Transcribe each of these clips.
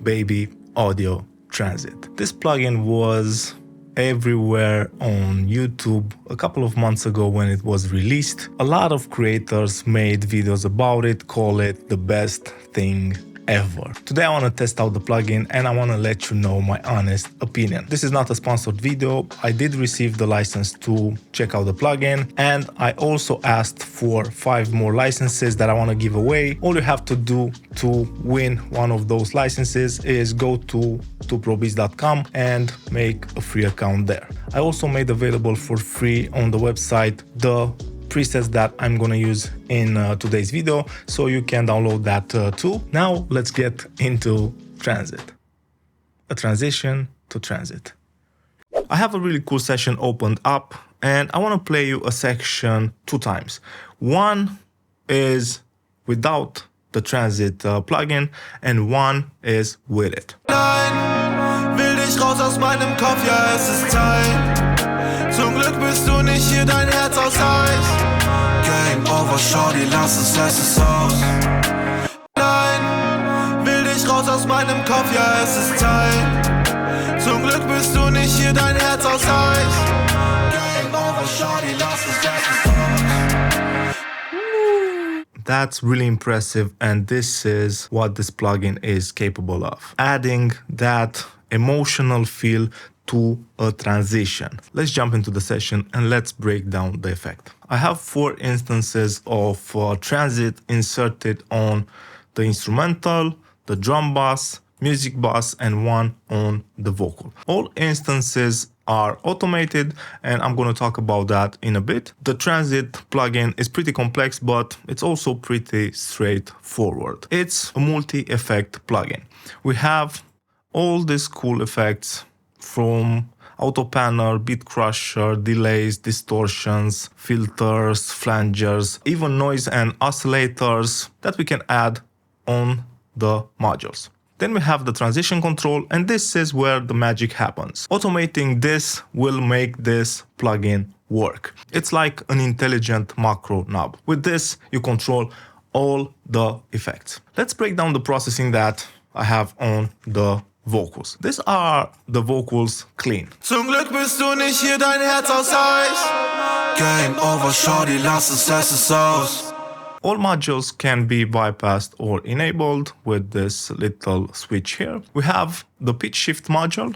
baby audio transit. This plugin was everywhere on YouTube a couple of months ago when it was released. A lot of creators made videos about it, call it the best thing ever. Today I want to test out the plugin and I want to let you know my honest opinion. This is not a sponsored video. I did receive the license to check out the plugin, and I also asked for 5 more licenses that I want to give away. All you have to do to win one of those licenses is go to probeats.com and make a free account there. I also made available for free on the website the presets that I'm gonna use in today's video, so you can download that too. Now let's get into Transit. A transition to Transit. I have a really cool session opened up and I want to play you a section 2 times. One is without the Transit plugin and one is with it. Nein, will dich raus aus meinem Kopf, ja es ist Zeit. Zum Glück bist du nicht hier, dein Herz aus Eis. Game over, Shorty, lass es ist aus. Nein, will dich raus aus meinem Kopf, ja es ist Zeit. Zum Glück bist du nicht hier, dein Herz aus Eis. Game over, Shorty, lass es ist aus. That's really impressive, and this is what this plugin is capable of. Adding that emotional feel to a transition. Let's jump into the session and let's break down the effect. I have 4 instances of transit inserted on the instrumental, the drum bass, music bass, and 1 on the vocal. All instances are automated and I'm going to talk about that in a bit. The Transit plugin is pretty complex, but it's also pretty straightforward. It's a multi-effect plugin. We have all these cool effects from auto panner, beat crusher, delays, distortions, filters, flangers, even noise and oscillators that we can add on the modules. Then we have the transition control, and this is where the magic happens. Automating this will make this plugin work. It's like an intelligent macro knob. With this, you control all the effects. Let's break down the processing that I have on the vocals. These are the vocals clean. Zum Glück bist du nicht hier, dein Herz aus Eis. Game over, Shorty, lass es ist aus. All modules can be bypassed or enabled with this little switch here. We have the pitch shift module.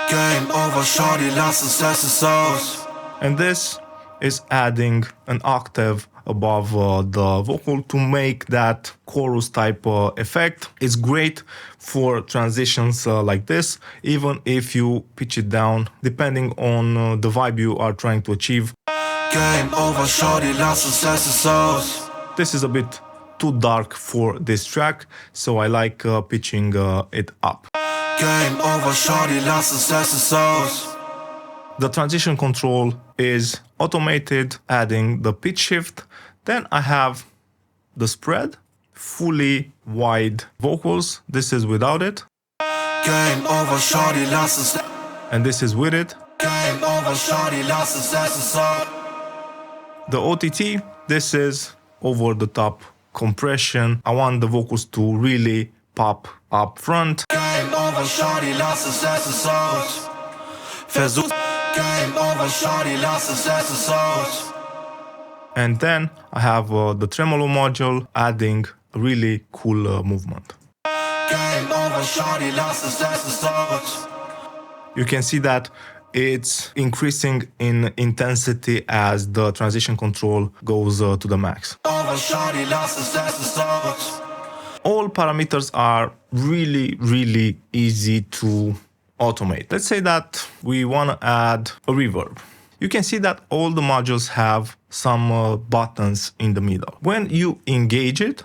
Game over, Shorty, lass es ist aus. And this is adding an octave above the vocal to make that chorus type effect. It's great for transitions like this, even if you pitch it down, depending on the vibe you are trying to achieve. Game over, Shorty, lass es ist aus. This is a bit too dark for this track, so I like pitching it up. Game over, Shorty, lass es ist aus. The transition control is automated, adding the pitch shift. Then I have the spread, fully wide vocals. This is without it. Game over, Shorty, lass es. And this is with it. Game over, Shorty, lass es aus. The OTT, this is over the top compression. I want the vocals to really pop up front. Game over, Shorty, lass es aus. Versuch. Game over, Shorty, lass es aus. And then I have the tremolo module adding a really cool movement. Game over, Shorty, lass es aus. You can see that it's increasing in intensity as the transition control goes to the max. Over, Shorty, lass es aus. All parameters are really easy to automate. Let's say that we want to add a reverb. You can see that all the modules have some buttons in the middle. When you engage it,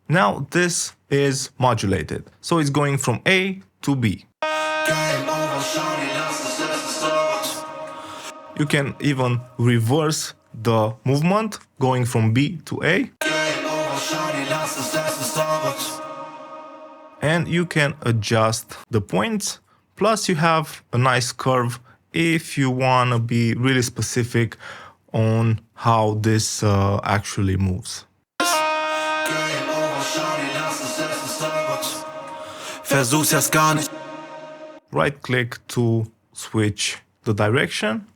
now this is modulated. So it's going from A to B. Game over, Shorty, lass es aus. You can even reverse the movement going from B to A. Game over, Shorty, lass es aus. And you can adjust the points. Plus you have a nice curve if you want to be really specific on how this actually moves. Game over, Shorty, lass es aus. versuch's erst gar nicht. Right click to switch the direction.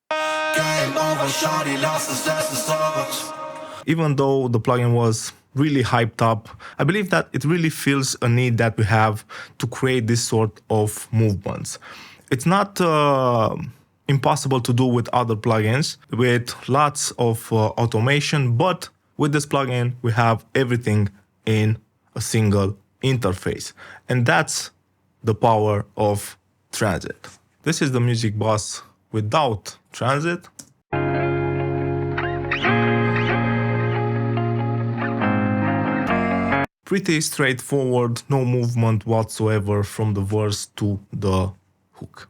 Game over, shawty, lass es aus. Even though the plugin was really hyped up, I believe that it really fills a need that we have to create this sort of movements. It's not impossible to do with other plugins with lots of automation, but with this plugin we have everything in a single interface, and that's the power of Transic. This is the music bus without Transic. Pretty straightforward, no movement whatsoever from the verse to the hook.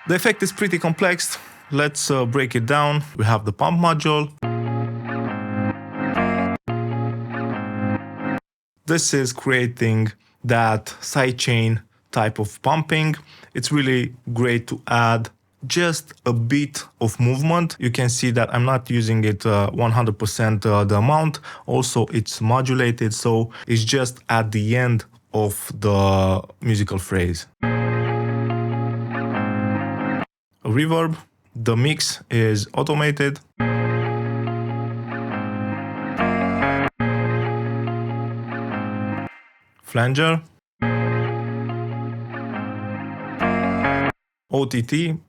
The effect is pretty complex. Let's break it down. We have the pump module. This is creating that sidechain type of pumping. It's really great to add just a bit of movement. You can see that I'm not using it 100% the amount. Also, it's modulated, so it's just at the end of the musical phrase. A reverb. The mix is automated. Flanger. OTT.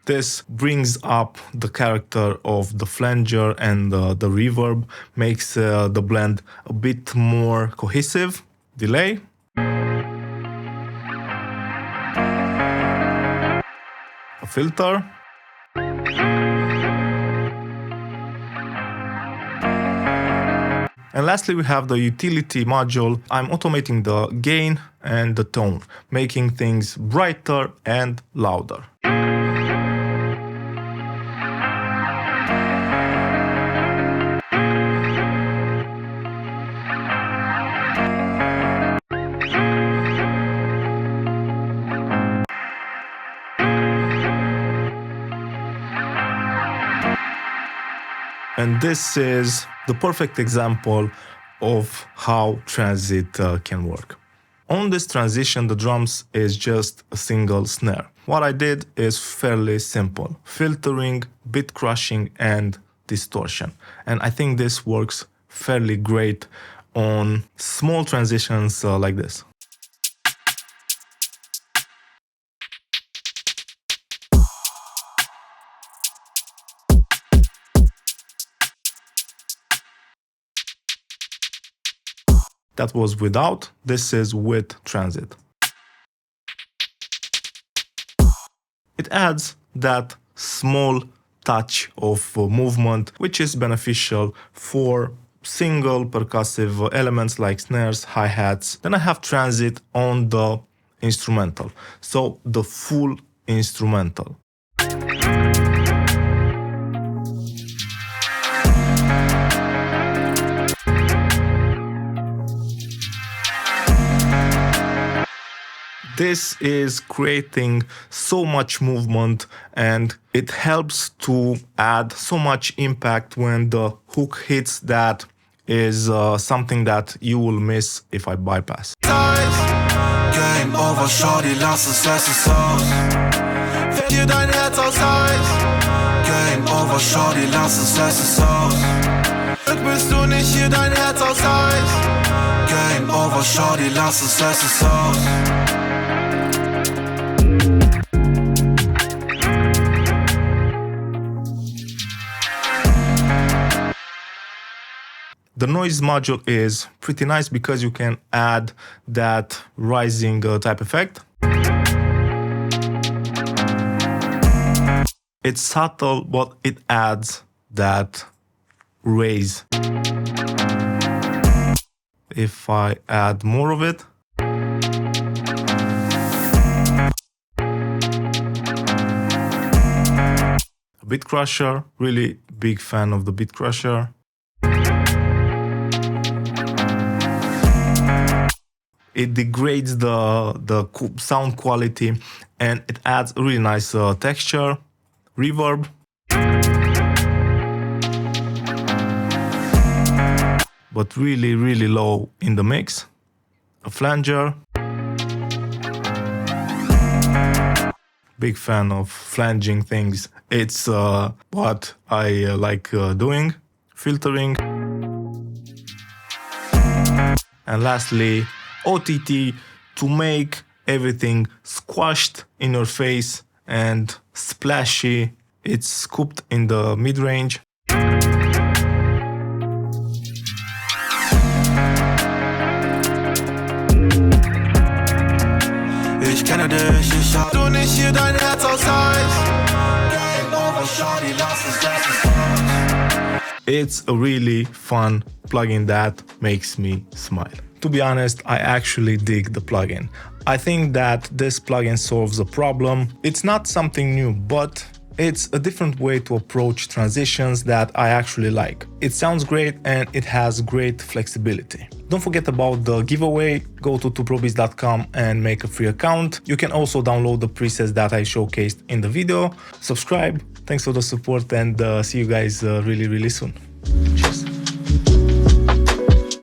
This brings up the character of the flanger and the reverb, makes the blend a bit more cohesive. Delay. A filter. And lastly, we have the utility module. I'm automating the gain and the tone, making things brighter and louder. And this is the perfect example of how Transit can work. On this transition, the drums is just a single snare. What I did is fairly simple: filtering, bit crushing, and distortion. And I think this works fairly great on small transitions like this. That was without, this is with Transit. It adds that small touch of movement, which is beneficial for single percussive elements like snares, hi-hats. Then I have Transit on the instrumental, so the full instrumental. This is creating so much movement, and it helps to add so much impact when the hook hits. That is something that you will miss if I bypass. Game over, shawty, lass es aus. Fällt dir dein Herz aus Eis? Game over, shawty, lass es aus. Glück bist du nicht hier, dein Herz aus Eis. Game over, shawty, lass es aus. The noise module is pretty nice because you can add that rising type effect. It's subtle, but it adds that raise. If I add more of it, a bit crusher, really big fan of the bit crusher. It degrades the sound quality, and it adds a really nice texture, reverb. But really, really low in the mix. A flanger. Big fan of flanging things. It's what I like doing. Filtering. And lastly, OTT to make everything squashed in your face and splashy. It's scooped in the mid-range. Ich kenne dich, ich hab du nicht hier dein Herz aus Eis. Game over, shawty, lass es aus. It's a really fun plugin that makes me smile. To be honest, I actually dig the plugin. I think that this plugin solves a problem. It's not something new, but it's a different way to approach transitions that I actually like. It sounds great and it has great flexibility. Don't forget about the giveaway. Go to twoprobis.com and make a free account. You can also download the presets that I showcased in the video. Subscribe. Thanks for the support, and see you guys really soon.